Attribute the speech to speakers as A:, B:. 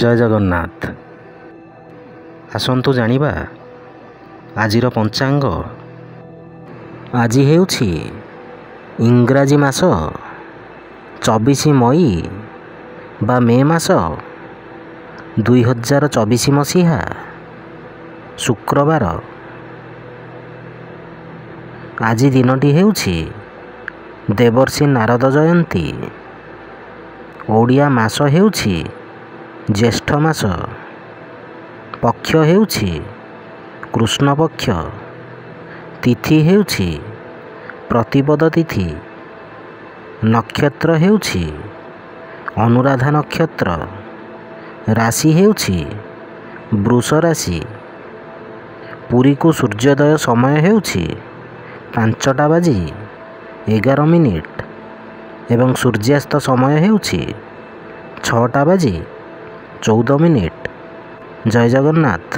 A: ଜୟ ଜଗନ୍ନାଥ। ଆସନ୍ତୁ ଜାଣିବା ଆଜିର ପଞ୍ଚାଙ୍ଗ। ଆଜି ହେଉଛି ଇଂରାଜୀ ମାସ 24 ମଇ ବା ମେ ମାସ 2024 ମସିହା ଶୁକ୍ରବାର। ଆଜି ଦିନଟି ହେଉଛି ଦେବର୍ଷି ନାରଦ ଜୟନ୍ତୀ। ଓଡ଼ିଆ ମାସ ହେଉଛି ଜ୍ୟେଷ୍ଠ ମାସ। ପକ୍ଷ ହେଉଛି କୃଷ୍ଣ ପକ୍ଷ। ତିଥି ହେଉଛି ପ୍ରତିପଦ ତିଥି। ନକ୍ଷତ୍ର ହେଉଛି ଅନୁରାଧା ନକ୍ଷତ୍ର। ରାଶି ହେଉଛି ବୃଷ ରାଶି। ପୁରୀକୁ ସୂର୍ଯ୍ୟୋଦୟ ସମୟ ହେଉଛି 5:11 ଏବଂ ସୂର୍ଯ୍ୟାସ୍ତ ସମୟ ହେଉଛି 6:14। ଜୟ ଜଗନ୍ନାଥ।